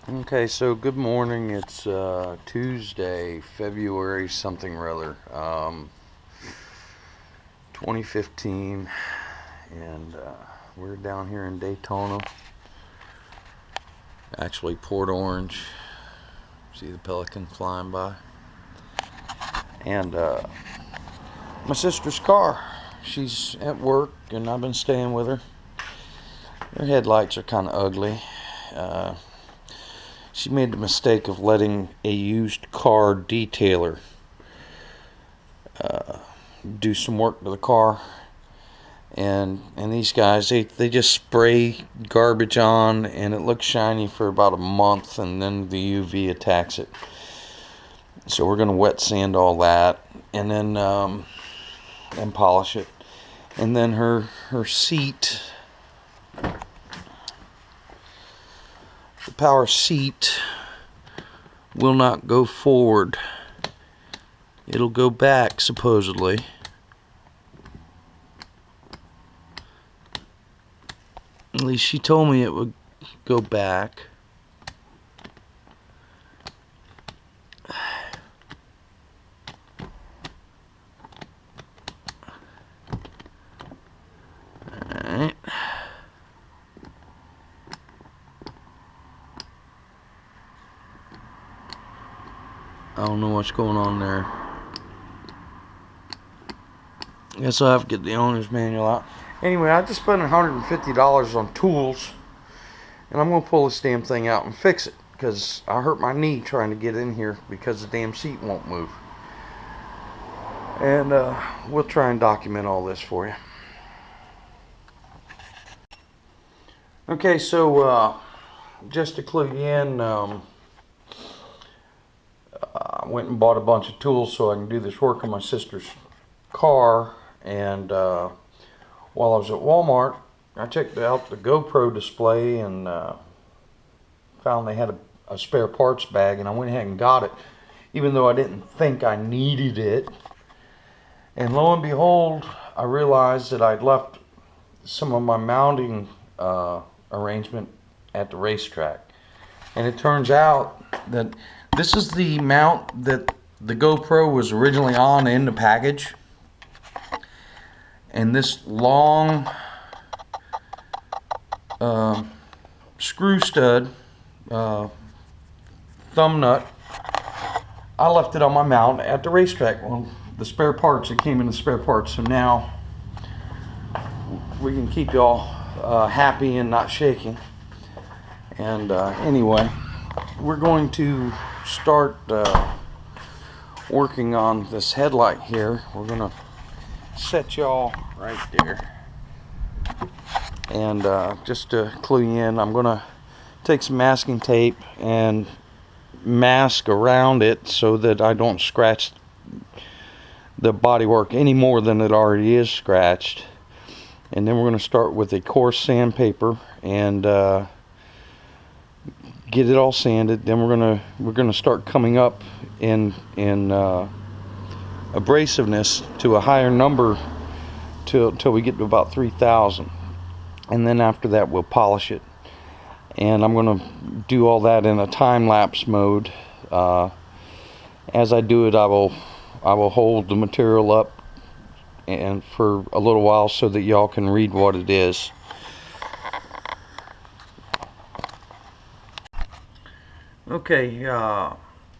Okay, so good morning. It's Tuesday, February something or other, 2015, and we're down here in Daytona, actually Port Orange. See the pelican flying by, and my sister's car. She's at work, and I've been staying with her. Her headlights are kind of ugly. Uh, she made the mistake of letting a used car detailer do some work to the car, and these guys they just spray garbage on, and it looks shiny for about a month, and then the UV attacks it. So we're gonna wet sand all that, and then and polish it, and then her seat, the power seat, will not go forward. It'll go back, supposedly. At least she told me it would go back. Alright. I don't know what's going on there. I guess I'll have to get the owner's manual out. Anyway, I just spent $150 on tools, and I'm going to pull this damn thing out and fix it, because I hurt my knee trying to get in here because the damn seat won't move. And we'll try and document all this for you. Okay, so just to clue you in, I went and bought a bunch of tools so I can do this work on my sister's car. And while I was at Walmart, I checked out the GoPro display and found they had a spare parts bag, and I went ahead and got it, even though I didn't think I needed it. And lo and behold, I realized that I'd left some of my mounting arrangement at the racetrack. And it turns out that this is the mount that the GoPro was originally on in the package. And this long screw stud, thumb nut, I left it on my mount at the racetrack. Well, the spare parts, it came in the spare parts. So now we can keep y'all happy and not shaking. And anyway, we're going to start working on this headlight here. We're going to set y'all right there. And just to clue you in, I'm going to take some masking tape and mask around it so that I don't scratch the bodywork any more than it already is scratched. And then we're going to start with a coarse sandpaper and get it all sanded. Then we're gonna start coming up in abrasiveness to a higher number till we get to about 3,000, and then after that we'll polish it. And I'm gonna do all that in a time-lapse mode. As I do it, I will hold the material up and for a little while so that y'all can read what it is. Okay,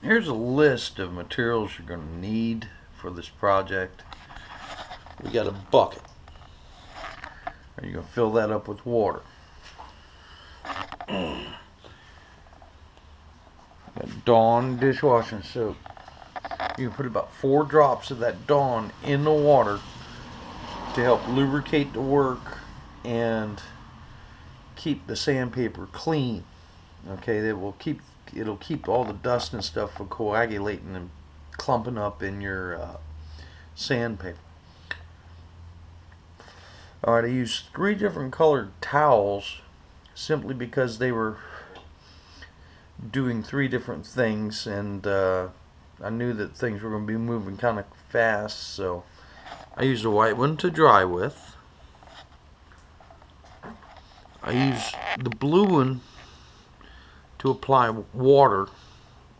here's a list of materials you're going to need for this project. We got a bucket. You're going to fill that up with water. Got Dawn dishwashing soap. You can put about 4 drops of that Dawn in the water to help lubricate the work and keep the sandpaper clean. Okay, it'll keep all the dust and stuff from coagulating and clumping up in your sandpaper. Alright, I used 3 different colored towels simply because they were doing 3 different things, and I knew that things were going to be moving kind of fast, so I used a white one to dry with. I used the blue one to apply water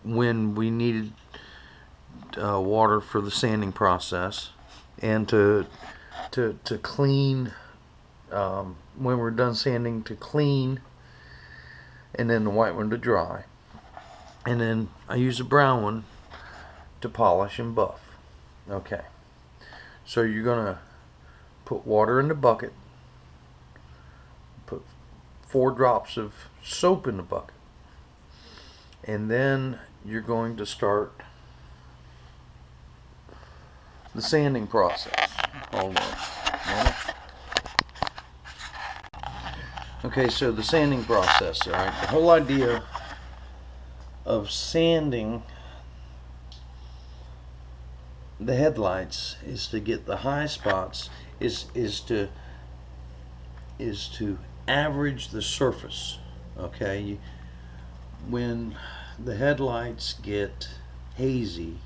when we needed water for the sanding process, and to clean when we're done sanding, to clean, and then the white one to dry, and then I use the brown one to polish and buff. Okay, so you're gonna put water in the bucket, put 4 drops of soap in the bucket, and then you're going to start the sanding process. Hold on. Okay, so the sanding process, all right? The whole idea of sanding the headlights is to get the high spots, is to average the surface. Okay, when the headlights get hazy,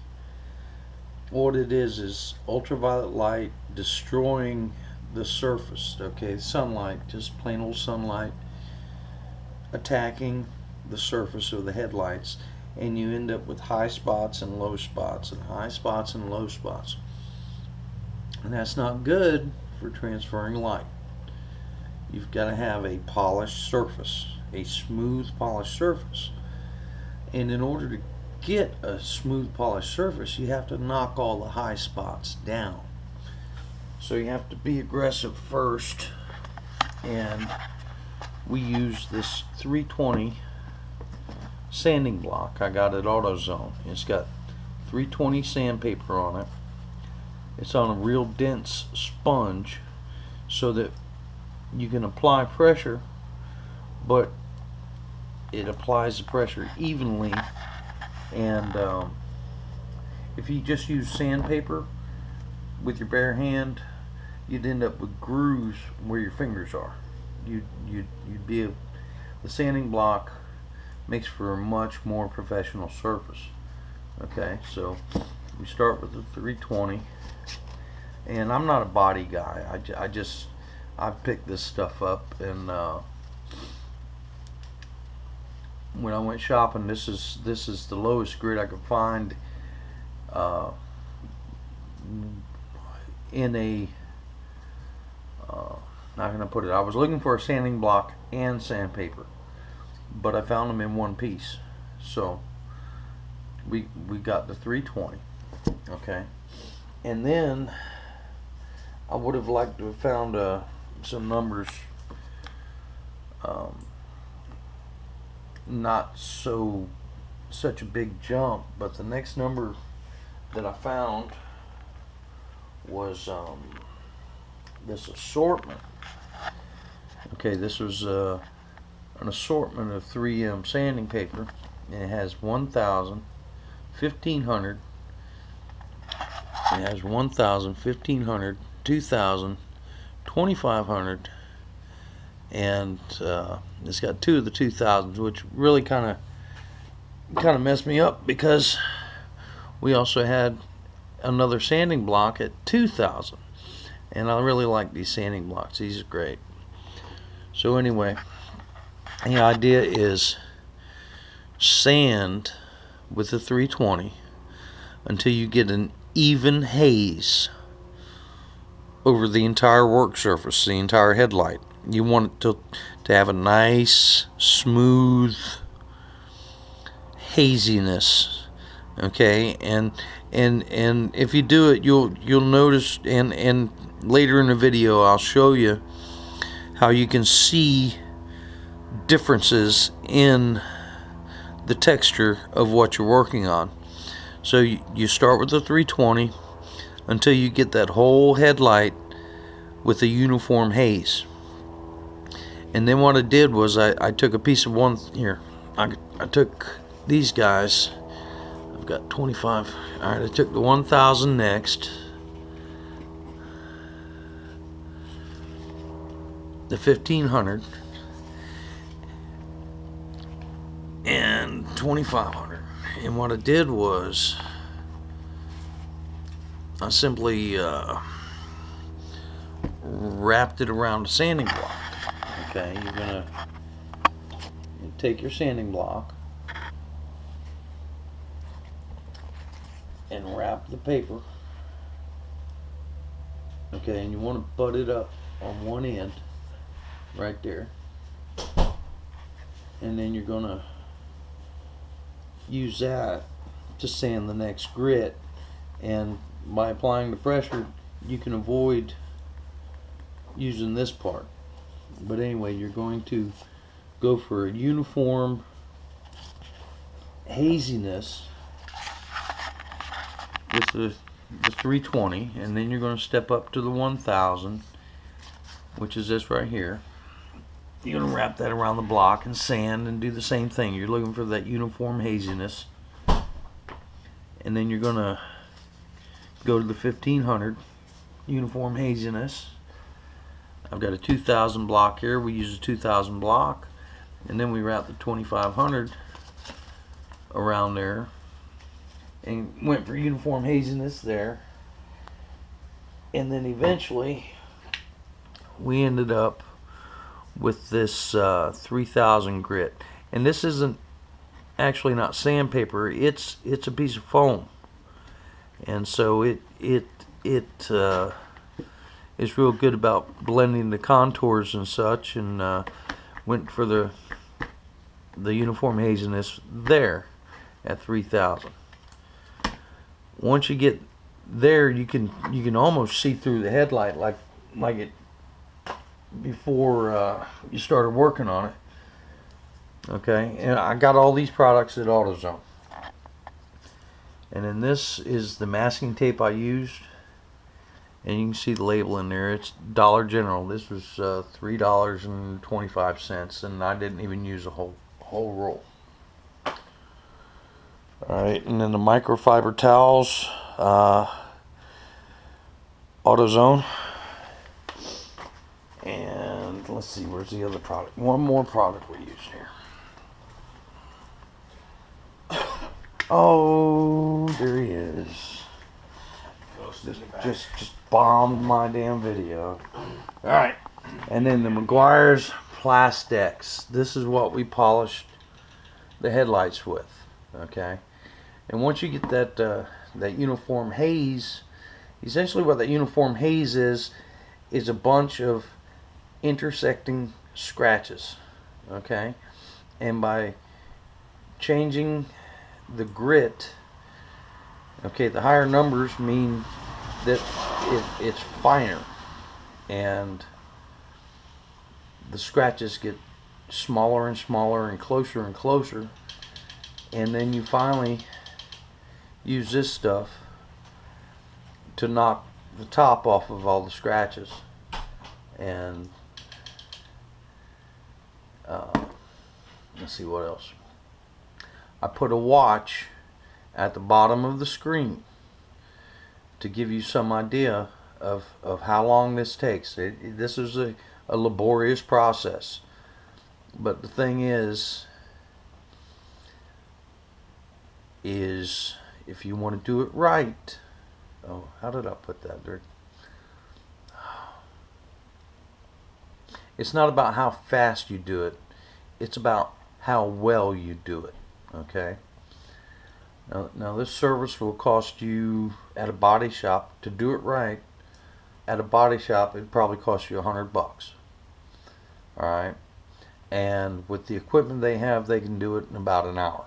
what it is ultraviolet light destroying the surface. Okay, sunlight, just plain old sunlight attacking the surface of the headlights, and you end up with high spots and low spots and high spots and low spots, and that's not good for transferring light. You've got to have a polished surface, a smooth polished surface, and in order to get a smooth polished surface, you have to knock all the high spots down. So you have to be aggressive first, and we use this 320 sanding block. I got it AutoZone. It's got 320 sandpaper on it. It's on a real dense sponge so that you can apply pressure, but it applies the pressure evenly. And if you just use sandpaper with your bare hand, you'd end up with grooves where your fingers are. You'd be the sanding block makes for a much more professional surface. Okay, so we start with the 320, and I'm not a body guy. I've picked this stuff up, and when I went shopping, this is the lowest grit I could find in a how can I put it? I was looking for a sanding block and sandpaper, but I found them in one piece. So we got the 320. Okay, and then I would have liked to have found some numbers, not such a big jump, but the next number that I found was this assortment. Okay, this was an assortment of 3M sanding paper, and it has 1,000, 1,500, it has 1,000, 1,500, 2,000, 2,500, and it's got 2 of the 2,000s, which really kind of messed me up, because we also had another sanding block at 2,000, and I really like these sanding blocks. These are great. So anyway, the idea is sand with the 320 until you get an even haze over the entire work surface, the entire headlight. You want it to have a nice, smooth haziness. Okay, and if you do it, you'll notice, and later in the video I'll show you how you can see differences in the texture of what you're working on. So you start with the 320 until you get that whole headlight with a uniform haze. And then what I did was I took a piece of one here. I took these guys. I've got 25. All right, I took the 1,000 next, the 1,500, and 2,500. And what I did was I simply wrapped it around a sanding block. Okay, you're gonna take your sanding block and wrap the paper. Okay, and you want to butt it up on one end right there. And then you're going to use that to sand the next grit, and by applying the pressure you can avoid using this part. But anyway, you're going to go for a uniform haziness with the 320, and then you're going to step up to the 1000, which is this right here. You're going to wrap that around the block and sand and do the same thing. You're looking for that uniform haziness. And then you're going to go to the 1500 uniform haziness. I've got a 2000 block here. We use a 2000 block. And then we wrap the 2500 around there. And went for uniform haziness there. And then eventually we ended up with this 3000 grit, and this isn't actually not sandpaper, it's a piece of foam, and so it is real good about blending the contours and such, and went for the uniform haziness there at 3000. Once you get there, you can almost see through the headlight like it before you started working on it. Okay, and I got all these products at AutoZone. And then this is the masking tape I used, and you can see the label in there. It's Dollar General. This was $3.25, and I didn't even use a whole roll. Alright, and then the microfiber towels, AutoZone. And let's see, where's the other product? One more product we use here. Oh, there he is. Just bombed my damn video. Alright. And then the Meguiar's Plastex. This is what we polished the headlights with. Okay. And once you get that uniform haze, essentially what that uniform haze is a bunch of intersecting scratches. Okay. And by changing the grit, okay, the higher numbers mean that it's finer, and the scratches get smaller and smaller and closer, and then you finally use this stuff to knock the top off of all the scratches. And let's see what else. I put a watch at the bottom of the screen to give you some idea of how long this takes. This is a laborious process, but the thing is if you want to do it right. Oh, how did I put that there? It's not about how fast you do it, it's about how well you do it. Okay. Now this service will cost you at a body shop, to do it right, at a body shop it'd probably cost you $100. Alright. And with the equipment they have, they can do it in about an hour.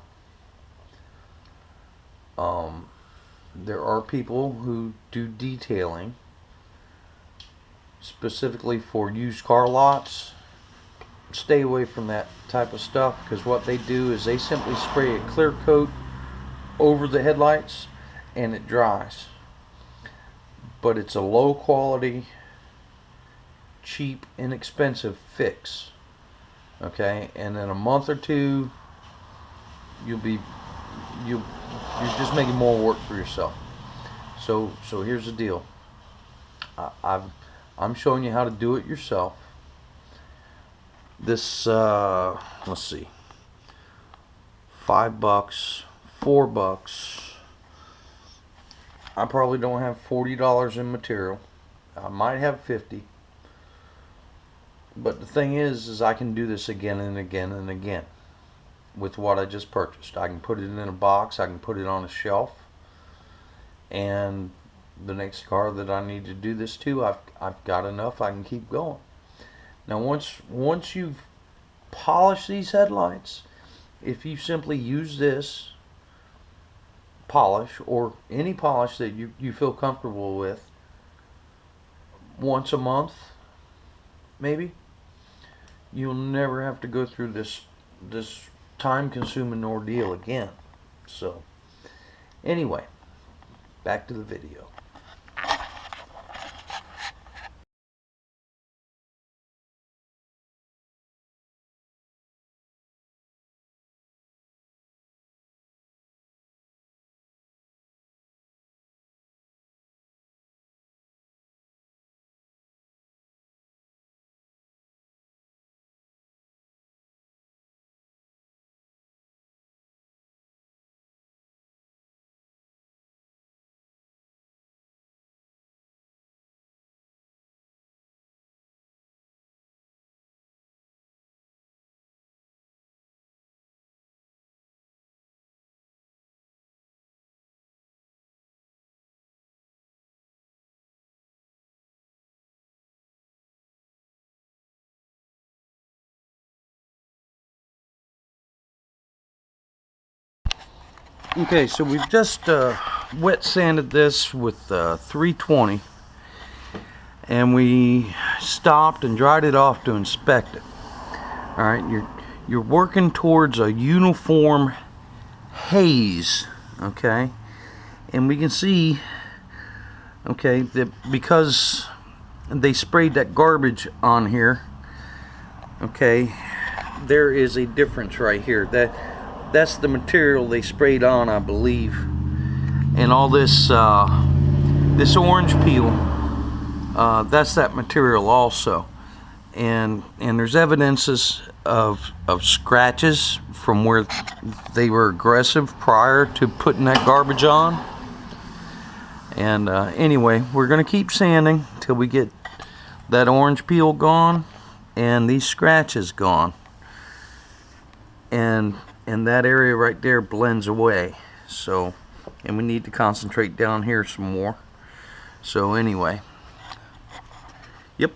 There are people who do detailing specifically for used car lots. Stay away from that type of stuff, because what they do is they simply spray a clear coat over the headlights and it dries. But it's a low quality, cheap, inexpensive fix. Okay, and in a month or two you're just making more work for yourself. So here's the deal. I'm showing you how to do it yourself. This let's see, $5, $4. I probably don't have $40 in material. I might have 50. But the thing is I can do this again and again and again. with what I just purchased. I can put it in a box, I can put it on a shelf, and the next car that I need to do this to, I've got enough, I can keep going. Now once you've polished these headlights, if you simply use this polish or any polish that you feel comfortable with once a month, maybe, you'll never have to go through this time-consuming ordeal again. So anyway, back to the video. Okay, so we've just wet sanded this with 320, and we stopped and dried it off to inspect it. All right, you're working towards a uniform haze, okay, and we can see, okay, that because they sprayed that garbage on here, okay, there is a difference right here. That's the material they sprayed on, I believe. And all this this orange peel, that's that material also. And there's evidences of scratches from where they were aggressive prior to putting that garbage on. And anyway, we're gonna keep sanding till we get that orange peel gone and these scratches gone. And that area right there blends away. So, and we need to concentrate down here some more. So anyway, yep.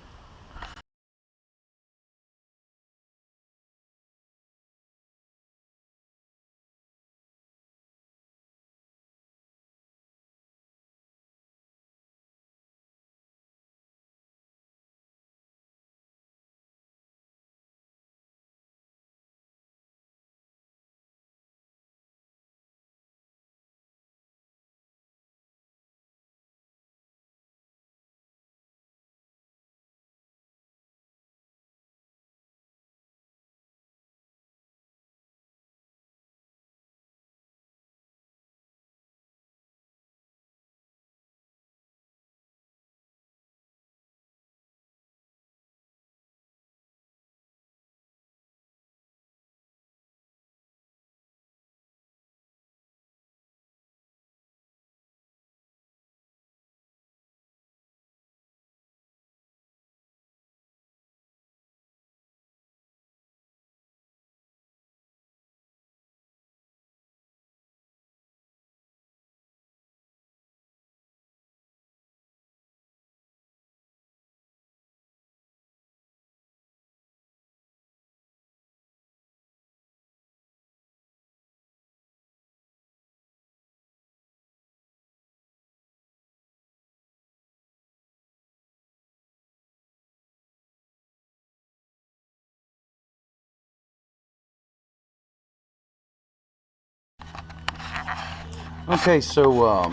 Okay, so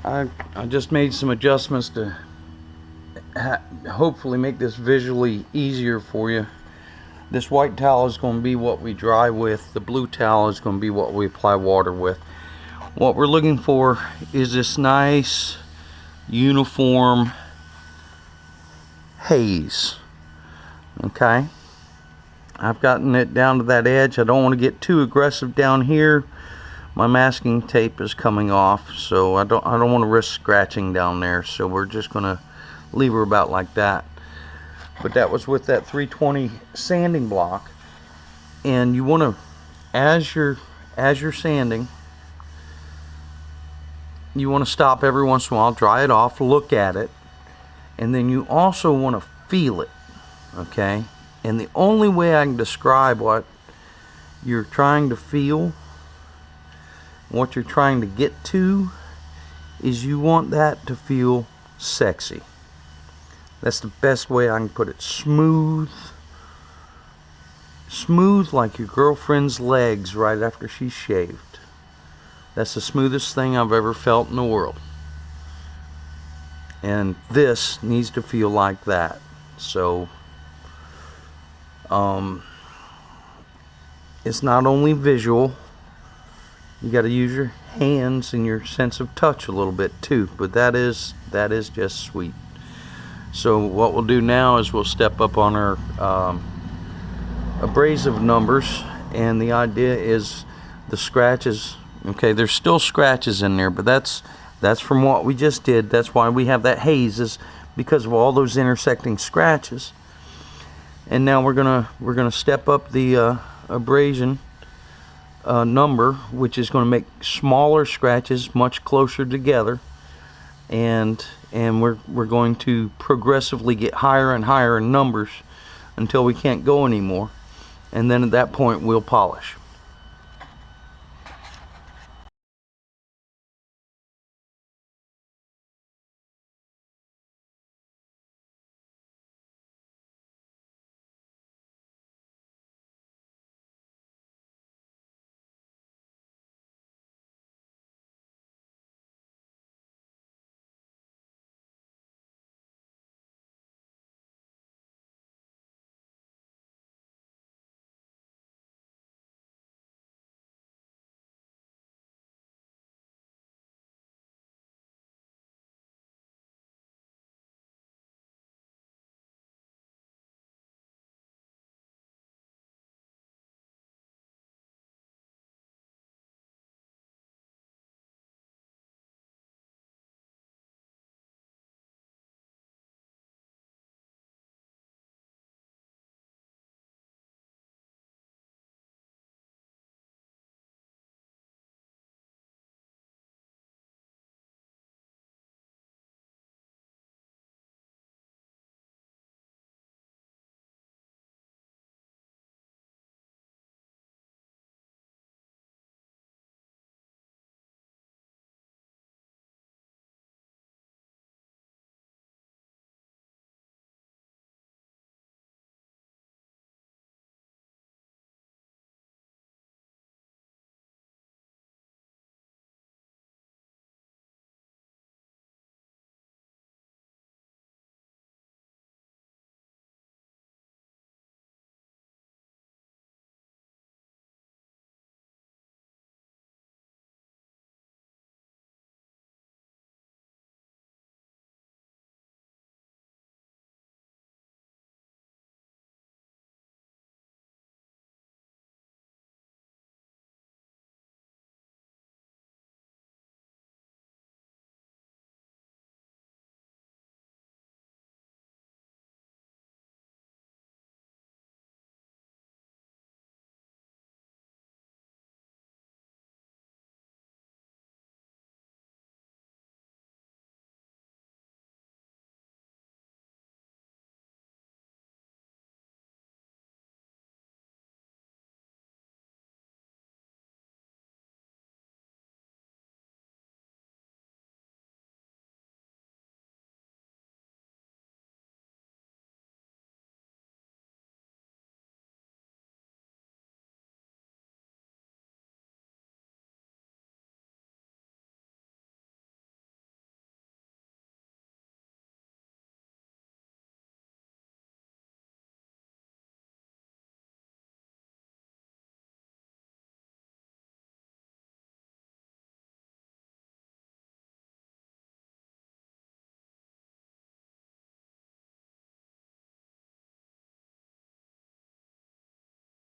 I just made some adjustments to hopefully make this visually easier for you. This white towel is going to be what we dry with. The blue towel is going to be what we apply water with. What we're looking for is this nice uniform haze. Okay, I've gotten it down to that edge. I don't want to get too aggressive down here. My masking tape is coming off, so I don't want to risk scratching down there. So we're just gonna leave her about like that. But that was with that 320 sanding block, And you want to, as you're sanding, you want to stop every once in a while, dry it off, look at it, and then you also want to feel it, okay? And the only way I can describe what you're trying to feel, what you're trying to get to, is you want that to feel sexy. That's the best way I can put it. Smooth like your girlfriend's legs right after she's shaved. That's the smoothest thing I've ever felt in the world. And this needs to feel like that. So it's not only visual, you got to use your hands and your sense of touch a little bit too, but that is just sweet. So what we'll do now is we'll step up on our abrasive numbers, and the idea is the scratches. Okay, there's still scratches in there, but that's from what we just did. That's why we have that haze, is because of all those intersecting scratches. And now we're gonna step up the abrasion number, which is going to make smaller scratches much closer together, and we're going to progressively get higher and higher in numbers until we can't go anymore, and then at that point we'll polish.